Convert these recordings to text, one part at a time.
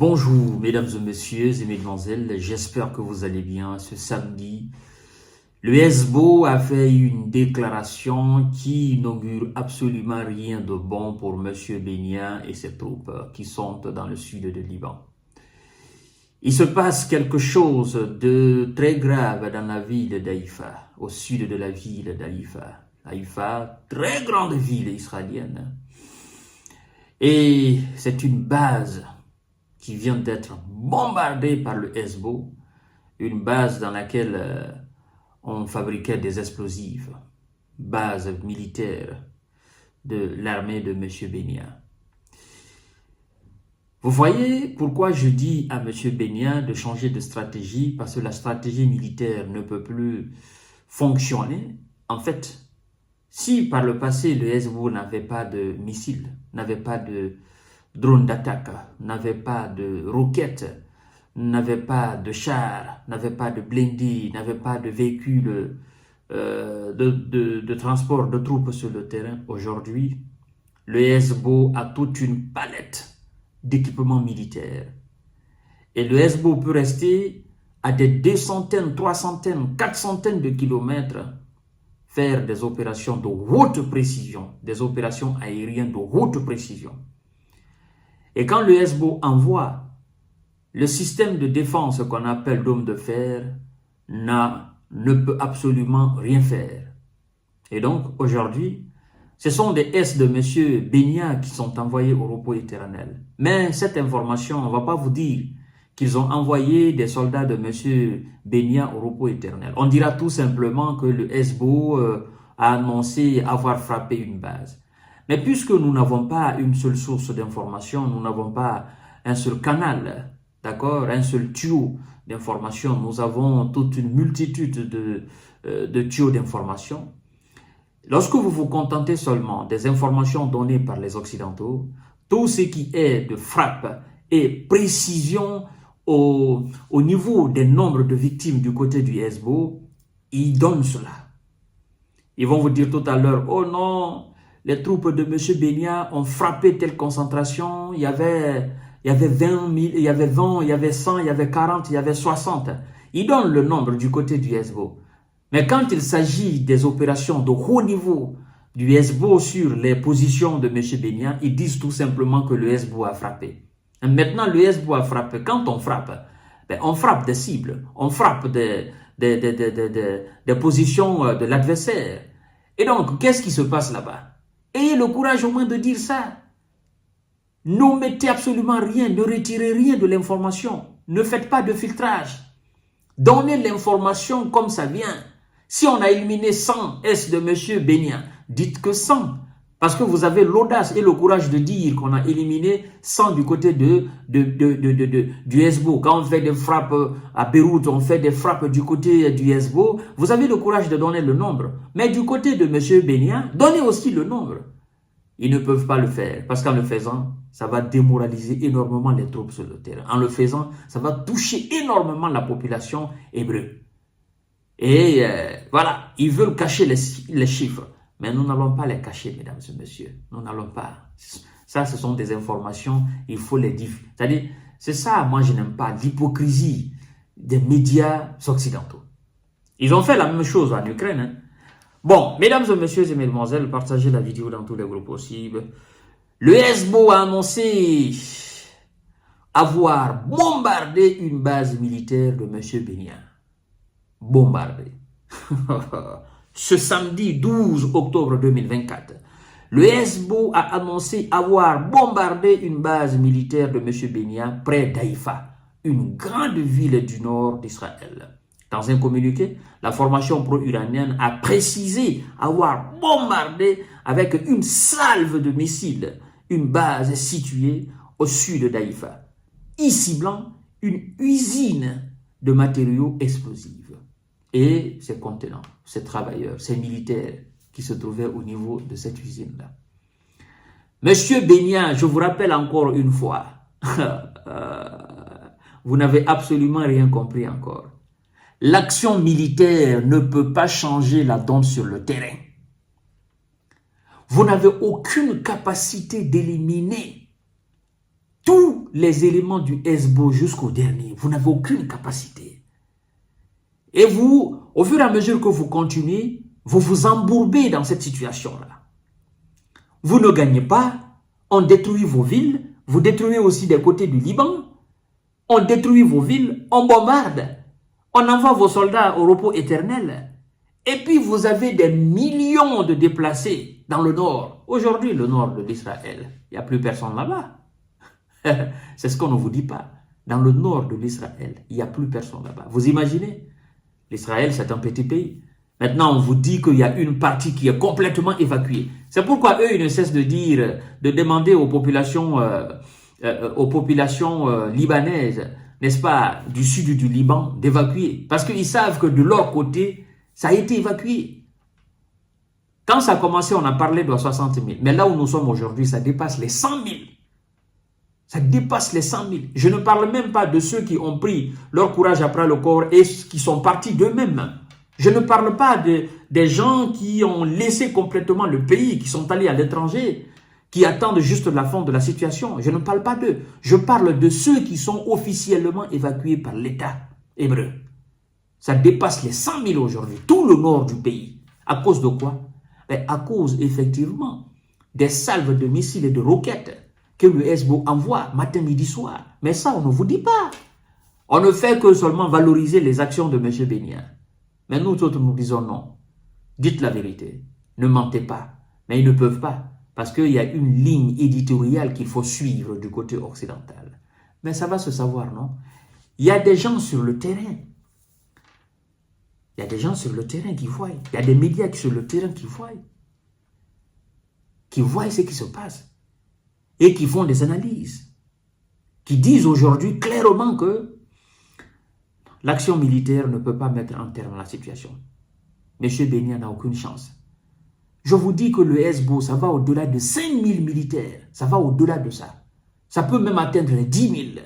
Bonjour mesdames et messieurs et mesdemoiselles, j'espère que vous allez bien. Ce samedi, le SBO a fait une déclaration qui n'augure absolument rien de bon pour M. Bennia et ses troupes qui sont dans le sud de Liban. Il se passe quelque chose de très grave dans la ville d'Haïfa, au sud de la ville d'Haïfa. Haïfa, très grande ville israélienne. Et c'est une base qui vient d'être bombardée par le SBO, une base dans laquelle on fabriquait des explosifs, base militaire de l'armée de M. Bennia. Vous voyez pourquoi je dis à M. Bennia de changer de stratégie, parce que la stratégie militaire ne peut plus fonctionner. En fait, si par le passé le SBO n'avait pas de missiles, n'avait pas de drones d'attaque, n'avait pas de roquettes, n'avait pas de chars, n'avait pas de blindés, n'avait pas de véhicules de transport de troupes sur le terrain, aujourd'hui, le SBO a toute une palette d'équipements militaires. Et le SBO peut rester à des 200, 300, 400 de kilomètres, faire des opérations de haute précision, des opérations aériennes de haute précision. Et quand le SBO envoie, le système de défense qu'on appelle dôme de fer ne peut absolument rien faire. Et donc, aujourd'hui, ce sont des S de M. Bennia qui sont envoyés au repos éternel. Mais cette information, on ne va pas vous dire qu'ils ont envoyé des soldats de M. Bennia au repos éternel. On dira tout simplement que le SBO a annoncé avoir frappé une base. Mais puisque nous n'avons pas une seule source d'information, nous n'avons pas un seul canal, d'accord, un seul tuyau d'information, nous avons toute une multitude de tuyaux d'information. Lorsque vous vous contentez seulement des informations données par les Occidentaux, tout ce qui est de frappe et précision au niveau des nombres de victimes du côté du SBO, ils donnent cela. Ils vont vous dire tout à l'heure, oh non, les troupes de M. Bennia ont frappé telle concentration, il y avait 20 000, il y avait 20, il y avait 100, il y avait 40, il y avait 60. Ils donnent le nombre du côté du SBO. Mais quand il s'agit des opérations de haut niveau du SBO sur les positions de M. Bennia, ils disent tout simplement que le SBO a frappé. Et maintenant, le SBO a frappé. Quand on frappe, on frappe des cibles, on frappe des positions de l'adversaire. Et donc, qu'est-ce qui se passe là-bas? Ayez le courage au moins de dire ça. N'omettez absolument rien, ne retirez rien de l'information. Ne faites pas de filtrage. Donnez l'information comme ça vient. Si on a éliminé 100 S de M. Bennia, dites que 100. Parce que vous avez l'audace et le courage de dire qu'on a éliminé 100 du côté du SBO. Quand on fait des frappes à Beyrouth, on fait des frappes du côté du SBO. Vous avez le courage de donner le nombre. Mais du côté de M. Bennia, donnez aussi le nombre. Ils ne peuvent pas le faire. Parce qu'en le faisant, ça va démoraliser énormément les troupes sur le terrain. En le faisant, ça va toucher énormément la population hébreu. Et voilà, ils veulent cacher les chiffres. Mais nous n'allons pas les cacher, mesdames et messieurs. Nous n'allons pas. Ça, ce sont des informations, il faut les dire. C'est-à-dire, c'est ça, moi, je n'aime pas l'hypocrisie des médias occidentaux. Ils ont fait la même chose en Ukraine. Hein. Bon, mesdames et messieurs et mesdemoiselles, partagez la vidéo dans tous les groupes possibles. Le SBO a annoncé avoir bombardé une base militaire de M. Bennia. Bombardé. Ce samedi 12 octobre 2024, le SBO a annoncé avoir bombardé une base militaire de M. Bennia près d'Haïfa, une grande ville du nord d'Israël. Dans un communiqué, la formation pro-iranienne a précisé avoir bombardé avec une salve de missiles une base située au sud d'Haïfa, y ciblant une usine de matériaux explosifs. Et ces contenants, ces travailleurs, ces militaires qui se trouvaient au niveau de cette usine-là. Monsieur Bennia, je vous rappelle encore une fois, vous n'avez absolument rien compris encore. L'action militaire ne peut pas changer la donne sur le terrain. Vous n'avez aucune capacité d'éliminer tous les éléments du SBO jusqu'au dernier. Vous n'avez aucune capacité. Et vous, au fur et à mesure que vous continuez, vous vous embourbez dans cette situation-là. Vous ne gagnez pas, on détruit vos villes, vous détruisez aussi des côtés du Liban, on détruit vos villes, on bombarde, on envoie vos soldats au repos éternel. Et puis vous avez des millions de déplacés dans le nord. Aujourd'hui, le nord de l'Israël, il n'y a plus personne là-bas. C'est ce qu'on ne vous dit pas. Dans le nord de l'Israël, il n'y a plus personne là-bas. Vous imaginez? L'Israël, c'est un petit pays. Maintenant, on vous dit qu'il y a une partie qui est complètement évacuée. C'est pourquoi eux, ils ne cessent de dire, de demander aux populations libanaises, n'est-ce pas, du sud du Liban, d'évacuer. Parce qu'ils savent que de leur côté, ça a été évacué. Quand ça a commencé, on a parlé de 60 000. Mais là où nous sommes aujourd'hui, ça dépasse les 100 000. Ça dépasse les 100 000. Je ne parle même pas de ceux qui ont pris leur courage après le corps et qui sont partis d'eux-mêmes. Je ne parle pas des gens qui ont laissé complètement le pays, qui sont allés à l'étranger, qui attendent juste la fin de la situation. Je ne parle pas d'eux. Je parle de ceux qui sont officiellement évacués par l'État hébreu. Ça dépasse les 100 000 aujourd'hui, tout le nord du pays. À cause de quoi? À cause, effectivement, des salves de missiles et de roquettes que le SBO envoie matin, midi, soir. Mais ça, on ne vous dit pas. On ne fait que seulement valoriser les actions de M. Bénia. Mais nous autres, nous disons non. Dites la vérité. Ne mentez pas. Mais ils ne peuvent pas. Parce qu'il y a une ligne éditoriale qu'il faut suivre du côté occidental. Mais ça va se savoir, non? Il y a des gens sur le terrain. Il y a des gens sur le terrain qui voient. Il y a des médias sur le terrain qui voient. Qui voient ce qui se passe. Et qui font des analyses. Qui disent aujourd'hui clairement que l'action militaire ne peut pas mettre en terme la situation. M. Bénia n'a aucune chance. Je vous dis que le SBO, ça va au-delà de 5 000 militaires. Ça va au-delà de ça. Ça peut même atteindre les 10 000.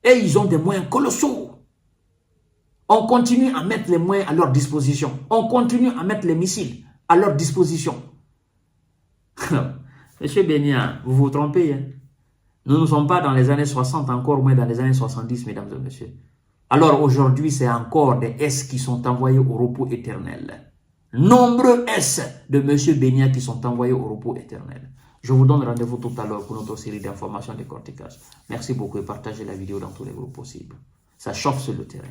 Et ils ont des moyens colossaux. On continue à mettre les moyens à leur disposition. On continue à mettre les missiles à leur disposition. Monsieur Bénia, vous vous trompez. Hein? Nous ne sommes pas dans les années 60, encore moins dans les années 70, mesdames et messieurs. Alors aujourd'hui, c'est encore des S qui sont envoyés au repos éternel. Nombreux S de M. Bénia qui sont envoyés au repos éternel. Je vous donne rendez-vous tout à l'heure pour notre série d'informations de décortiquage. Merci beaucoup et partagez la vidéo dans tous les groupes possibles. Ça chauffe sur le terrain.